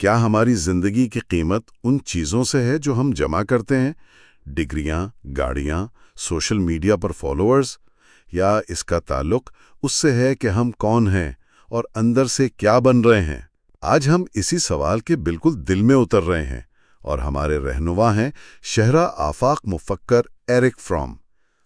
کیا ہماری زندگی کی قیمت ان چیزوں سے ہے جو ہم جمع کرتے ہیں؟ ڈگریاں، گاڑیاں، سوشل میڈیا پر فالوورز، یا اس کا تعلق اس سے ہے کہ ہم کون ہیں اور اندر سے کیا بن رہے ہیں؟ آج ہم اسی سوال کے بالکل دل میں اتر رہے ہیں، اور ہمارے رہنما ہیں شہرہ آفاق مفکر ایرک فرام۔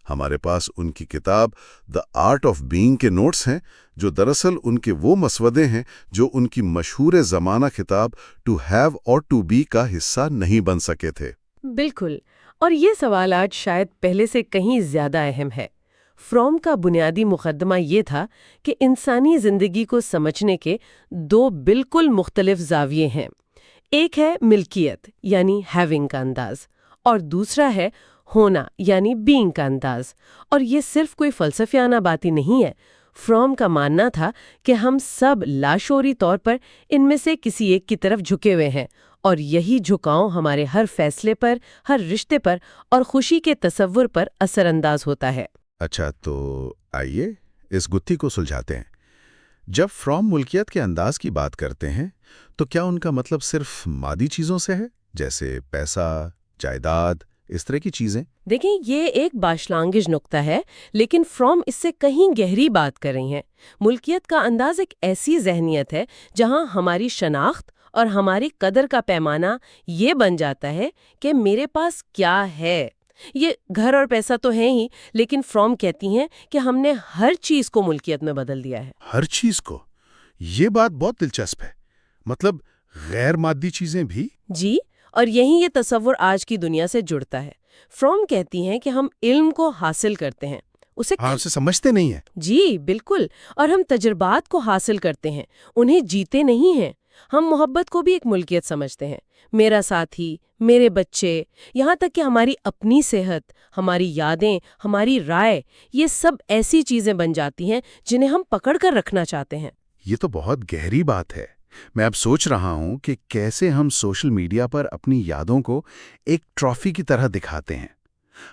ہمارے پاس ان کی کتاب دی آرٹ آف بینگ کے نوٹس ہیں، جو دراصل ان کے وہ مسودے ہیں جو ان کی مشہور زمانہ کتاب ٹو ہیو اور ٹو بی کا حصہ نہیں بن سکے تھے۔ بالکل، اور یہ سوال آج شاید پہلے سے کہیں زیادہ اہم ہے۔ فرام کا بنیادی مقدمہ یہ تھا کہ انسانی زندگی کو سمجھنے کے دو بالکل مختلف زاویے ہیں۔ ایک ہے ملکیت یعنی ہیونگ کا انداز، اور دوسرا ہے ہونا یعنی بینگ کا انداز۔ اور یہ صرف کوئی فلسفیانہ باتیں نہیں ہے۔ فرام کا ماننا تھا کہ ہم سب لاشعوری طور پر ان میں سے کسی ایک کی طرف جھکے ہوئے ہیں، اور یہی جھکاؤ ہمارے ہر فیصلے پر، ہر رشتے پر اور خوشی کے تصور پر اثر انداز ہوتا ہے۔ اچھا، تو آئیے اس گتھی کو سلجھاتے ہیں۔ جب فرام ملکیت کے انداز کی بات کرتے ہیں تو کیا ان کا مطلب صرف مادی چیزوں سے ہے، جیسے پیسہ، جائیداد، اس طرح کی چیزیں؟ دیکھیں، یہ ایک باشلانگج نقطہ ہے، لیکن فرام اس سے کہیں گہری بات کر رہی ہیں۔ ملکیت کا انداز ایک ایسی ذہنیت ہے جہاں ہماری شناخت اور ہماری قدر کا پیمانہ یہ بن جاتا ہے کہ میرے پاس کیا ہے۔ یہ گھر اور پیسہ تو ہیں ہی، لیکن فرام کہتی ہیں کہ ہم نے ہر چیز کو ملکیت میں بدل دیا ہے۔ ہر چیز کو؟ یہ بات بہت دلچسپ ہے۔ مطلب غیر مادی چیزیں بھی؟ جی، اور یہی یہ تصور آج کی دنیا سے جڑتا ہے۔ فرام کہتی ہیں کہ ہم علم کو حاصل کرتے ہیں، اسے سمجھتے نہیں ہیں۔ جی بالکل، اور ہم تجربات کو حاصل کرتے ہیں، انہیں جیتے نہیں ہیں۔ ہم محبت کو بھی ایک ملکیت سمجھتے ہیں۔ میرا ساتھی، میرے بچے، یہاں تک کہ ہماری اپنی صحت، ہماری یادیں، ہماری رائے، یہ سب ایسی چیزیں بن جاتی ہیں جنہیں ہم پکڑ کر رکھنا چاہتے ہیں۔ یہ تو بہت گہری بات ہے۔ میں اب سوچ رہا ہوں کہ کیسے ہم سوشل میڈیا پر اپنی یادوں کو ایک ٹرافی کی طرح دکھاتے ہیں۔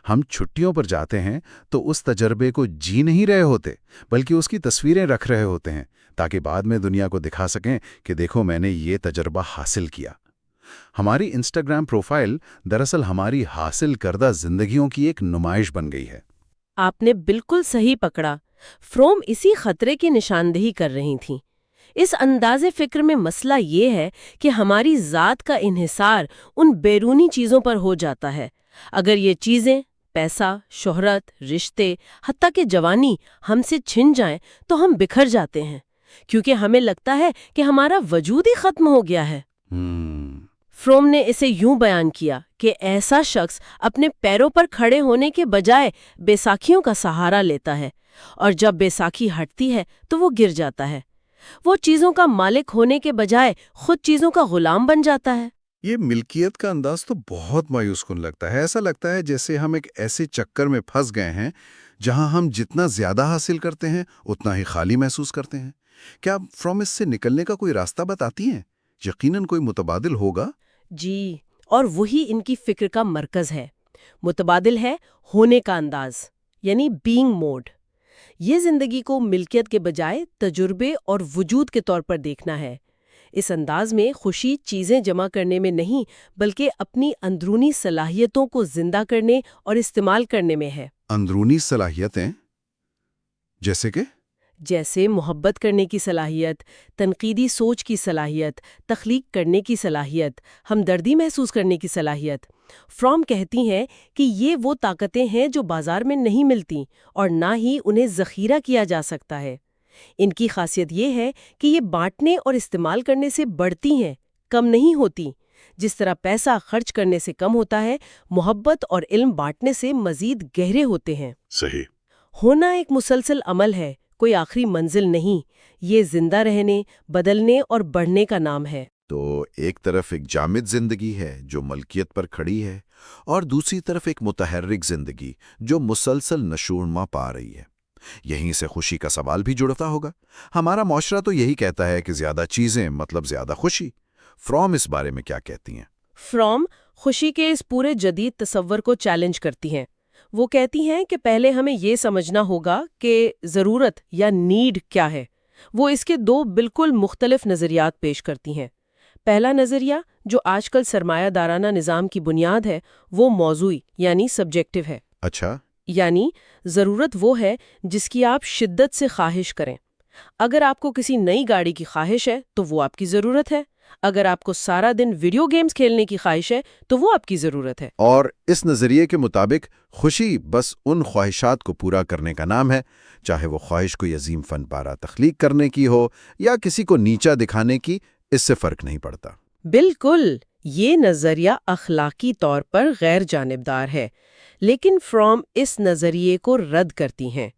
ہم چھٹیوں پر جاتے ہیں تو اس تجربے کو جی نہیں رہے ہوتے، بلکہ اس کی تصویریں رکھ رہے ہوتے ہیں تاکہ بعد میں دنیا کو دکھا سکیں کہ دیکھو میں نے یہ تجربہ حاصل کیا۔ ہماری انسٹاگرام پروفائل دراصل ہماری حاصل کردہ زندگیوں کی ایک نمائش بن گئی ہے۔ آپ نے بالکل صحیح پکڑا۔ فرام اسی خطرے کی نشاندہی کر رہی تھیں۔ اس انداز فکر میں مسئلہ یہ ہے کہ ہماری ذات کا انحصار ان بیرونی چیزوں پر ہو جاتا ہے۔ اگر یہ چیزیں، پیسہ، شہرت، رشتے، حتیٰ کہ جوانی ہم سے چھن جائیں تو ہم بکھر جاتے ہیں، کیونکہ ہمیں لگتا ہے کہ ہمارا وجود ہی ختم ہو گیا ہے۔ فرام نے اسے یوں بیان کیا کہ ایسا شخص اپنے پیروں پر کھڑے ہونے کے بجائے بیساکھیوں کا سہارا لیتا ہے، اور جب بیساکھی ہٹتی ہے تو وہ گر جاتا ہے۔ وہ چیزوں کا مالک ہونے کے بجائے خود چیزوں کا غلام بن جاتا ہے۔ یہ ملکیت کا انداز تو بہت مایوس کن لگتا ہے۔ ایسا لگتا ہے جیسے ہم ایک ایسے چکر میں پھنس گئے ہیں جہاں ہم جتنا زیادہ حاصل کرتے ہیں اتنا ہی خالی محسوس کرتے ہیں۔ کیا فرام اس سے نکلنے کا کوئی راستہ بتاتی ہیں؟ یقیناً کوئی متبادل ہوگا۔ جی، اور وہی ان کی فکر کا مرکز ہے۔ متبادل ہے ہونے کا انداز، یعنی بینگ موڈ۔ یہ زندگی کو ملکیت کے بجائے تجربے اور وجود کے طور پر دیکھنا ہے۔ اس انداز میں خوشی چیزیں جمع کرنے میں نہیں، بلکہ اپنی اندرونی صلاحیتوں کو زندہ کرنے اور استعمال کرنے میں ہے۔ اندرونی صلاحیتیں؟ جیسے محبت کرنے کی صلاحیت، تنقیدی سوچ کی صلاحیت، تخلیق کرنے کی صلاحیت، ہمدردی محسوس کرنے کی صلاحیت۔ فرام کہتی ہیں کہ یہ وہ طاقتیں ہیں جو بازار میں نہیں ملتی اور نہ ہی انہیں ذخیرہ کیا جا سکتا ہے۔ ان کی خاصیت یہ ہے کہ یہ بانٹنے اور استعمال کرنے سے بڑھتی ہیں، کم نہیں ہوتی۔ جس طرح پیسہ خرچ کرنے سے کم ہوتا ہے، محبت اور علم بانٹنے سے مزید گہرے ہوتے ہیں۔ صحیح۔ ہونا ایک مسلسل عمل ہے، کوئی آخری منزل نہیں۔ یہ زندہ رہنے، بدلنے اور بڑھنے کا نام ہے۔ تو ایک طرف ایک جامد زندگی ہے جو ملکیت پر کھڑی ہے، اور دوسری طرف ایک متحرک زندگی جو مسلسل نشوونما پا رہی ہے۔ یہیں سے خوشی کا سوال بھی جڑتا ہوگا۔ ہمارا معاشرہ تو یہی کہتا ہے کہ زیادہ چیزیں مطلب زیادہ خوشی۔ فرام اس بارے میں کیا کہتی ہیں؟ فرام خوشی کے اس پورے جدید تصور کو چیلنج کرتی ہیں۔ وہ کہتی ہیں کہ پہلے ہمیں یہ سمجھنا ہوگا کہ ضرورت یا نیڈ کیا ہے۔ وہ اس کے دو بالکل مختلف نظریات پیش کرتی ہیں۔ پہلا نظریہ جو آج کل سرمایہ دارانہ نظام کی بنیاد ہے وہ موضوعی یعنی سبجیکٹو ہے۔ اچھا، یعنی ضرورت وہ ہے جس کی آپ شدت سے خواہش کریں۔ اگر آپ کو کسی نئی گاڑی کی خواہش ہے تو وہ آپ کی ضرورت ہے، اگر آپ کو سارا دن ویڈیو گیمز کھیلنے کی خواہش ہے تو وہ آپ کی ضرورت ہے۔ اور اس نظریے کے مطابق خوشی بس ان خواہشات کو پورا کرنے کا نام ہے، چاہے وہ خواہش کوئی عظیم فن پارہ تخلیق کرنے کی ہو یا کسی کو نیچا دکھانے کی، اس سے فرق نہیں پڑتا۔ بالکل، یہ نظریہ اخلاقی طور پر غیر جانبدار ہے، لیکن فروم اس نظریے کو رد کرتی ہیں۔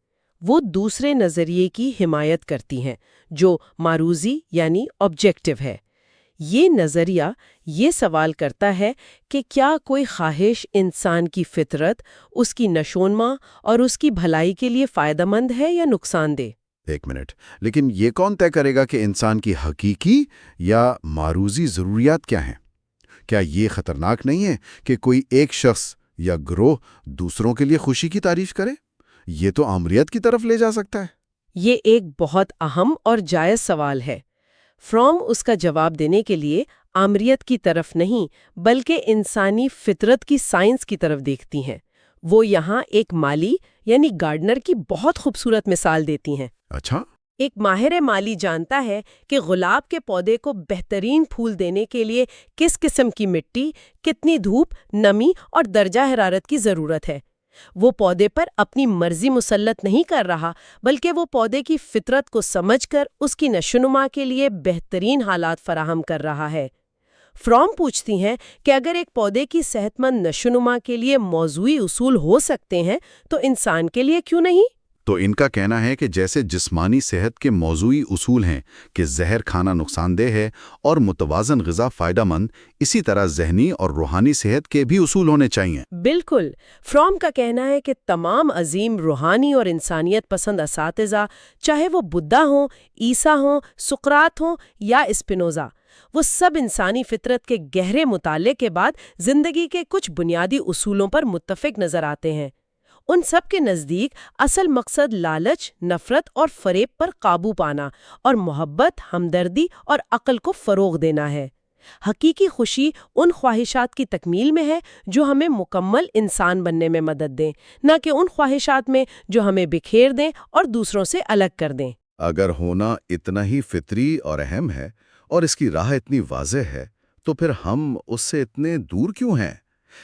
وہ دوسرے نظریے کی حمایت کرتی ہیں جو معروضی یعنی آبجیکٹو ہے۔ یہ نظریہ یہ سوال کرتا ہے کہ کیا کوئی خواہش انسان کی فطرت، اس کی نشوونما اور اس کی بھلائی کے لیے فائدہ مند ہے یا نقصان دہ؟ ایک منٹ، لیکن یہ کون طے کرے گا کہ انسان کی حقیقی یا معروضی ضروریات کیا ہیں؟ کیا یہ خطرناک نہیں ہے کہ کوئی ایک شخص یا گروہ دوسروں کے لیے خوشی کی تعریف کرے؟ یہ تو آمریت کی طرف لے جا سکتا ہے۔ یہ ایک بہت اہم اور جائز سوال ہے۔ فروم اس کا جواب دینے کے لیے آمریت کی طرف نہیں بلکہ انسانی فطرت کی سائنس کی طرف دیکھتی ہیں۔ وہ یہاں ایک مالی یعنی گارڈنر کی بہت خوبصورت مثال دیتی ہیں۔ اچھا، ایک ماہر مالی جانتا ہے کہ گلاب کے پودے کو بہترین پھول دینے کے لیے کس قسم کی مٹی، کتنی دھوپ، نمی اور درجہ حرارت کی ضرورت ہے۔ وہ پودے پر اپنی مرضی مسلط نہیں کر رہا بلکہ وہ پودے کی فطرت کو سمجھ کر اس کی نشوونما کے لیے بہترین حالات فراہم کر رہا ہے۔ فروم پوچھتی ہیں کہ اگر ایک پودے کی صحت مند نشوونما کے لیے موضوعی اصول ہو سکتے ہیں تو انسان کے لیے کیوں نہیں؟ تو ان کا کہنا ہے کہ جیسے جسمانی صحت کے موضوعی اصول ہیں کہ زہر کھانا نقصان دہ ہے اور متوازن غذا فائدہ مند، اسی طرح ذہنی اور روحانی صحت کے بھی اصول ہونے چاہیے۔ بالکل، فروم کا کہنا ہے کہ تمام عظیم روحانی اور انسانیت پسند اساتذہ، چاہے وہ بدھا ہوں، عیسیٰ ہوں، سقراط ہوں یا اسپینوزا، وہ سب انسانی فطرت کے گہرے مطالعے کے بعد زندگی کے کچھ بنیادی اصولوں پر متفق نظر آتے ہیں۔ ان سب کے نزدیک اصل مقصد لالچ، نفرت اور فریب پر قابو پانا اور محبت، ہمدردی اور عقل کو فروغ دینا ہے۔ حقیقی خوشی ان خواہشات کی تکمیل میں ہے جو ہمیں مکمل انسان بننے میں مدد دیں، نہ کہ ان خواہشات میں جو ہمیں بکھیر دیں اور دوسروں سے الگ کر دیں۔ اگر ہونا اتنا ہی فطری اور اہم ہے اور اس کی راہ اتنی واضح ہے تو پھر ہم اس سے اتنے دور کیوں ہیں؟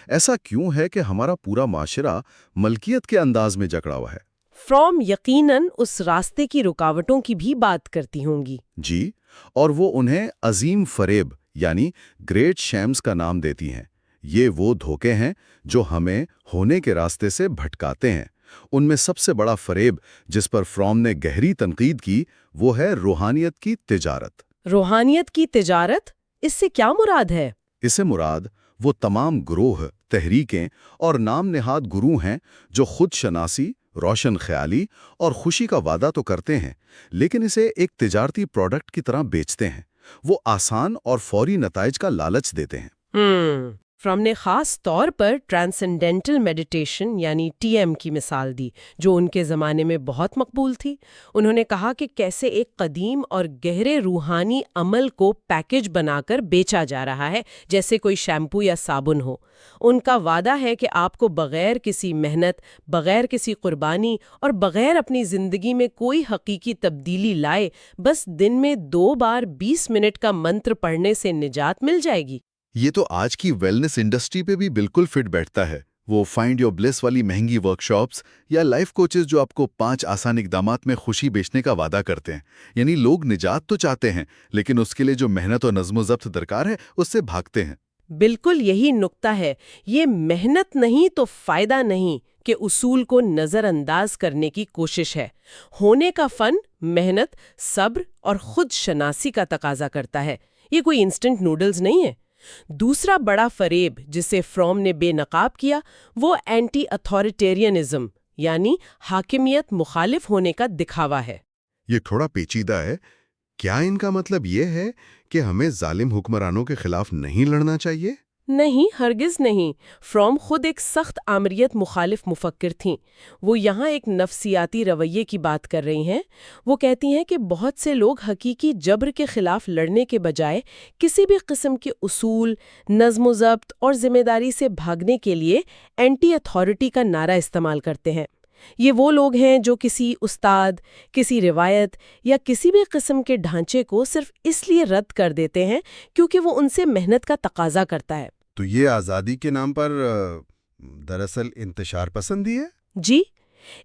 ایسا کیوں ہے کہ ہمارا پورا معاشرہ ملکیت کے انداز میں جکڑا ہوا ہے؟ فروم یقیناً اس راستے کی رکاوٹوں کی بھی بات کرتی ہوں گی۔ جی، اور وہ انہیں عظیم فریب یعنی گریٹ شیمز کا نام دیتی ہیں۔ یہ وہ دھوکے ہیں جو ہمیں ہونے کے راستے سے بھٹکاتے ہیں۔ ان میں سب سے بڑا فریب جس پر فروم نے گہری تنقید کی وہ ہے روحانیت کی تجارت۔ روحانیت کی تجارت؟ اس سے کیا مراد ہے؟ اس سے مراد وہ تمام گروہ، تحریکیں اور نام نہاد گرو ہیں جو خود شناسی، روشن خیالی اور خوشی کا وعدہ تو کرتے ہیں لیکن اسے ایک تجارتی پروڈکٹ کی طرح بیچتے ہیں۔ وہ آسان اور فوری نتائج کا لالچ دیتے ہیں۔ فروم نے خاص طور پر ٹرانسینڈنٹل میڈیٹیشن یعنی TM کی مثال دی جو ان کے زمانے میں بہت مقبول تھی۔ انہوں نے کہا کہ کیسے ایک قدیم اور گہرے روحانی عمل کو پیکج بنا کر بیچا جا رہا ہے جیسے کوئی شیمپو یا صابن ہو۔ ان کا وعدہ ہے کہ آپ کو بغیر کسی محنت، بغیر کسی قربانی اور بغیر اپنی زندگی میں کوئی حقیقی تبدیلی لائے بس دن میں 2 بار 20 منٹ کا منتر پڑھنے سے نجات مل جائے گی۔ یہ تو آج کی ویلنس انڈسٹری پہ بھی بالکل فٹ بیٹھتا ہے۔ وہ فائنڈ یور بلیس والی مہنگی ورکشاپس یا لائف کوچز جو آپ کو 5 آسان اقدامات میں خوشی بیچنے کا وعدہ کرتے ہیں۔ یعنی لوگ نجات تو چاہتے ہیں لیکن اس کے لیے جو محنت اور نظم و ضبط درکار ہے اس سے بھاگتے ہیں۔ بالکل یہی نقطہ ہے۔ یہ محنت نہیں تو فائدہ نہیں کہ اصول کو نظر انداز کرنے کی کوشش ہے۔ ہونے کا فن محنت، صبر اور خود شناسی کا تقاضا کرتا ہے۔ یہ کوئی انسٹنٹ نوڈلز نہیں ہے۔ دوسرا بڑا فریب جسے فروم نے بے نقاب کیا وہ اینٹی اتھارٹیرینزم یعنی حاکمیت مخالف ہونے کا دکھاوا ہے۔ یہ تھوڑا پیچیدہ ہے۔ کیا ان کا مطلب یہ ہے کہ ہمیں ظالم حکمرانوں کے خلاف نہیں لڑنا چاہیے؟ نہیں، ہرگز نہیں۔ فروم خود ایک سخت آمریت مخالف مفکر تھیں۔ وہ یہاں ایک نفسیاتی رویے کی بات کر رہی ہیں۔ وہ کہتی ہیں کہ بہت سے لوگ حقیقی جبر کے خلاف لڑنے کے بجائے کسی بھی قسم کے اصول، نظم و ضبط اور ذمہ داری سے بھاگنے کے لیے اینٹی اتھارٹی کا نعرہ استعمال کرتے ہیں۔ یہ وہ لوگ ہیں جو کسی استاد، کسی روایت یا کسی بھی قسم کے ڈھانچے کو صرف اس لیے رد کر دیتے ہیں کیونکہ وہ ان سے محنت کا تقاضا کرتا ہے۔ تو یہ آزادی کے نام پر دراصل انتشار پسندی ہے؟ جی،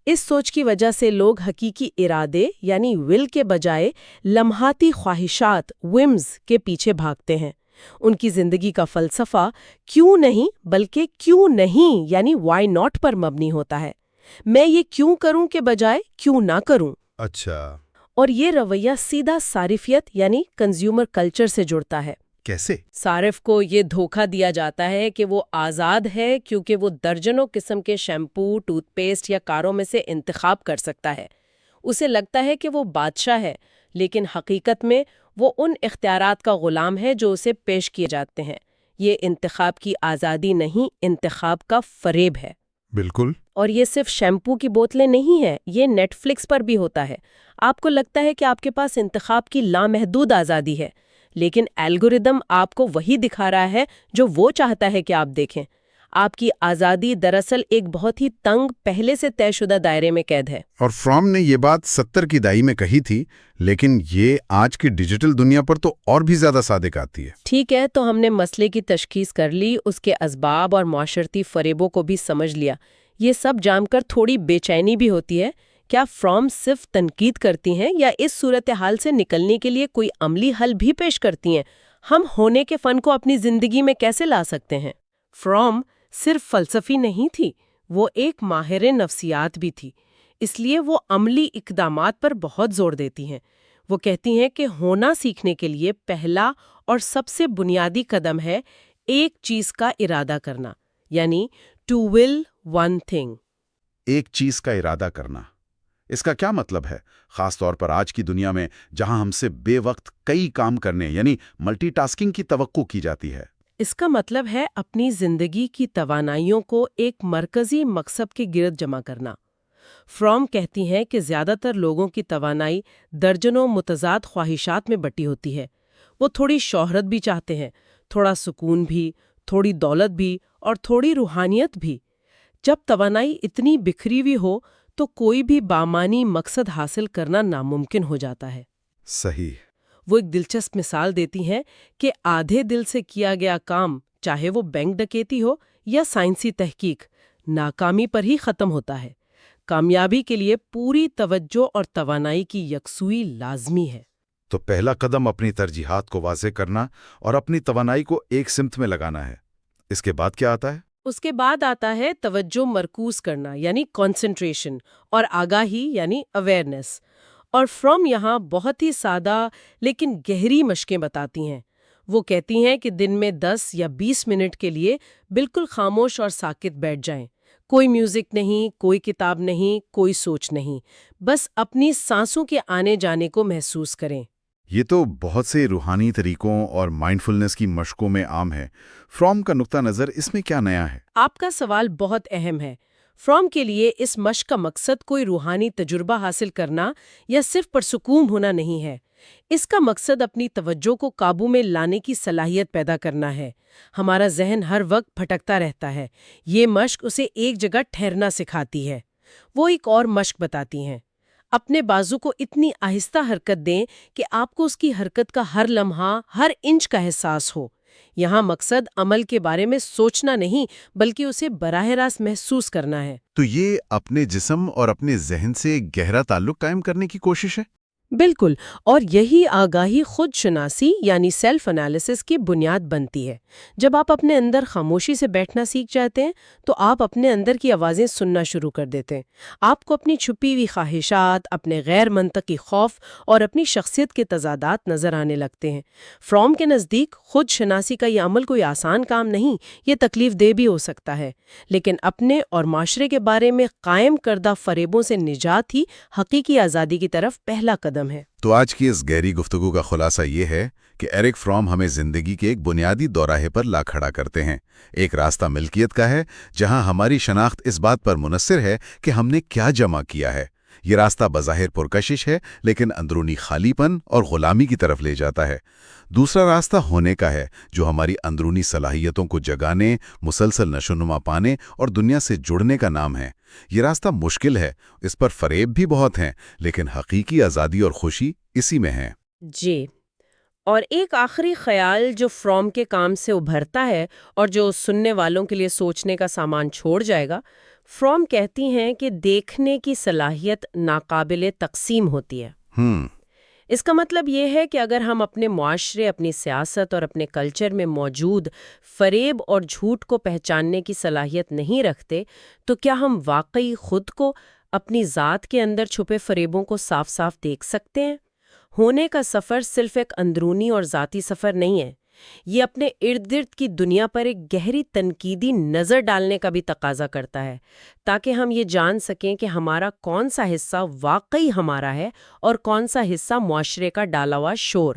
اس سوچ کی وجہ سے لوگ حقیقی ارادے یعنی ول کے بجائے لمحاتی خواہشات ومز کے پیچھے بھاگتے ہیں۔ ان کی زندگی کا فلسفہ کیوں نہیں بلکہ کیوں نہیں یعنی وائی ناٹ پر مبنی ہوتا ہے۔ میں یہ کیوں کروں کے بجائے کیوں نہ کروں۔ اچھا، اور یہ رویہ سیدھا صارفیت یعنی کنزیومر کلچر سے جڑتا ہے۔ کیسے؟ صارف کو یہ دھوکہ دیا جاتا ہے کہ وہ آزاد ہے کیونکہ وہ درجنوں قسم کے شیمپو، ٹوتھ پیسٹ یا کاروں میں سے انتخاب کر سکتا ہے۔ اسے لگتا ہے کہ وہ بادشاہ ہے، لیکن حقیقت میں وہ ان اختیارات کا غلام ہے جو اسے پیش کیے جاتے ہیں۔ یہ انتخاب کی آزادی نہیں، انتخاب کا فریب ہے۔ بالکل۔ اور یہ صرف شیمپو کی بوتلیں نہیں ہیں، یہ نیٹ فلکس پر بھی ہوتا ہے۔ آپ کو لگتا ہے کہ آپ کے پاس انتخاب کی لامحدود آزادی ہے، لیکن الگوریدم آپ کو وہی دکھا رہا ہے جو وہ چاہتا ہے کہ آپ دیکھیں۔ آپ کی آزادی دراصل ایک بہت ہی تنگ، پہلے سے طے شدہ دائرے میں قید ہے۔ اور فروم نے یہ بات 70 کی دہائی میں کہی تھی، لیکن یہ آج کی ڈیجیٹل دنیا پر تو اور بھی زیادہ صادق آتی ہے۔ ٹھیک ہے، تو ہم نے مسئلے کی تشخیص کر لی، اس کے اسباب اور معاشرتی فریبوں کو بھی سمجھ لیا۔ یہ سب جان کر تھوڑی بے چینی بھی ہوتی ہے۔ کیا فروم صرف تنقید کرتی ہیں یا اس صورتحال سے نکلنے کے لیے کوئی عملی حل بھی پیش کرتی ہیں؟ ہم ہونے کے فن کو اپنی زندگی میں کیسے لا سکتے ہیں؟ فروم صرف فلسفی نہیں تھی، وہ ایک ماہر نفسیات بھی تھی۔ اس لیے وہ عملی اقدامات پر بہت زور دیتی ہیں۔ وہ کہتی ہیں کہ ہونا سیکھنے کے لیے پہلا اور سب سے بنیادی قدم ہے ایک چیز کا ارادہ کرنا، یعنی ٹو ول ون تھنگ۔ ایک چیز کا ارادہ کرنا، اس کا کیا مطلب ہے؟ خاص طور پر آج کی دنیا میں جہاں ہم سے بے وقت کئی کام کرنے یعنی ملٹی ٹاسکنگ کی توقع کی جاتی ہے۔ اس کا مطلب ہے اپنی زندگی کی توانائیوں کو ایک مرکزی مقصد کے گرد جمع کرنا۔ فروم کہتی ہیں کہ زیادہ تر لوگوں کی توانائی درجنوں متضاد خواہشات میں بٹی ہوتی ہے۔ وہ تھوڑی شہرت بھی چاہتے ہیں، تھوڑا سکون بھی، تھوڑی دولت بھی اور تھوڑی روحانیت بھی۔ جب توانائی اتنی بکھری ہوئی ہو تو کوئی بھی بامانی مقصد حاصل کرنا ناممکن ہو جاتا ہے۔ صحیح۔ وہ ایک دلچسپ مثال دیتی ہیں کہ آدھے دل سے کیا گیا کام، چاہے وہ بینک ڈکیتی ہو یا سائنسی تحقیق، ناکامی پر ہی ختم ہوتا ہے۔ کامیابی کے لیے پوری توجہ اور توانائی کی یکسوئی لازمی ہے۔ تو پہلا قدم اپنی ترجیحات کو واضح کرنا اور اپنی توانائی کو ایک سمت میں لگانا ہے۔ اس کے بعد کیا آتا ہے؟ اس کے بعد آتا ہے توجہ مرکوز کرنا یعنی کنسنٹریشن، اور آگاہی یعنی اویئرنیس۔ اور فروم یہاں بہت ہی سادہ لیکن گہری مشقیں بتاتی ہیں۔ وہ کہتی ہیں کہ دن میں 10 یا 20 منٹ کے لیے بالکل خاموش اور ساکت بیٹھ جائیں۔ کوئی میوزک نہیں، کوئی کتاب نہیں، کوئی سوچ نہیں، بس اپنی سانسوں کے آنے جانے کو محسوس کریں۔ یہ تو بہت سے روحانی طریقوں اور مائنڈفلنس کی مشقوں میں عام ہے۔ فروم کا نقطہ نظر اس میں کیا نیا ہے؟ آپ کا سوال بہت اہم ہے۔ فروم کے لیے اس مشق کا مقصد کوئی روحانی تجربہ حاصل کرنا یا صرف پرسکون ہونا نہیں ہے۔ اس کا مقصد اپنی توجہ کو قابو میں لانے کی صلاحیت پیدا کرنا ہے۔ ہمارا ذہن ہر وقت بھٹکتا رہتا ہے۔ یہ مشق اسے ایک جگہ ٹھہرنا سکھاتی ہے۔ وہ ایک اور مشق بتاتی ہیں۔ اپنے بازو کو اتنی آہستہ حرکت دیں کہ آپ کو اس کی حرکت کا ہر لمحہ، ہر انچ کا احساس ہو۔ یہاں مقصد عمل کے بارے میں سوچنا نہیں بلکہ اسے براہ راست محسوس کرنا ہے۔ تو یہ اپنے جسم اور اپنے ذہن سے گہرا تعلق قائم کرنے کی کوشش ہے؟ بالکل، اور یہی آگاہی خود شناسی یعنی سیلف انالیسس کی بنیاد بنتی ہے۔ جب آپ اپنے اندر خاموشی سے بیٹھنا سیکھ جاتے ہیں تو آپ اپنے اندر کی آوازیں سننا شروع کر دیتے ہیں۔ آپ کو اپنی چھپی ہوئی خواہشات، اپنے غیر منطقی خوف اور اپنی شخصیت کے تضادات نظر آنے لگتے ہیں۔ فروم کے نزدیک خود شناسی کا یہ عمل کوئی آسان کام نہیں، یہ تکلیف دہ بھی ہو سکتا ہے، لیکن اپنے اور معاشرے کے بارے میں قائم کردہ فریبوں سے نجات ہی حقیقی آزادی کی طرف پہلا قدم ہے۔ تو آج کی اس گہری گفتگو کا خلاصہ یہ ہے کہ ایرک فرام ہمیں زندگی کے ایک بنیادی دوراہے پر لا کھڑا کرتے ہیں۔ ایک راستہ ملکیت کا ہے جہاں ہماری شناخت اس بات پر منحصر ہے کہ ہم نے کیا جمع کیا ہے۔ یہ راستہ بظاہر پرکشش ہے لیکن اندرونی خالی پن اور غلامی کی طرف لے جاتا ہے۔ دوسرا راستہ ہونے کا ہے جو ہماری اندرونی صلاحیتوں کو جگانے، مسلسل نشوونما پانے اور دنیا سے جڑنے کا نام ہے۔ یہ راستہ مشکل ہے، اس پر فریب بھی بہت ہیں، لیکن حقیقی آزادی اور خوشی اسی میں ہے۔ جی، اور ایک آخری خیال جو فرام کے کام سے ابھرتا ہے اور جو سننے والوں کے لیے سوچنے کا سامان چھوڑ جائے گا، فرام کہتی ہیں کہ دیکھنے کی صلاحیت ناقابل تقسیم ہوتی ہے۔ اس کا مطلب یہ ہے کہ اگر ہم اپنے معاشرے، اپنی سیاست اور اپنے کلچر میں موجود فریب اور جھوٹ کو پہچاننے کی صلاحیت نہیں رکھتے تو کیا ہم واقعی خود کو، اپنی ذات کے اندر چھپے فریبوں کو صاف صاف دیکھ سکتے ہیں؟ ہونے کا سفر صرف ایک اندرونی اور ذاتی سفر نہیں ہے، یہ اپنے ارد گرد کی دنیا پر ایک گہری تنقیدی نظر ڈالنے کا بھی تقاضا کرتا ہے، تاکہ ہم یہ جان سکیں کہ ہمارا کون سا حصہ واقعی ہمارا ہے اور کون سا حصہ معاشرے کا ڈالا ہوا شور۔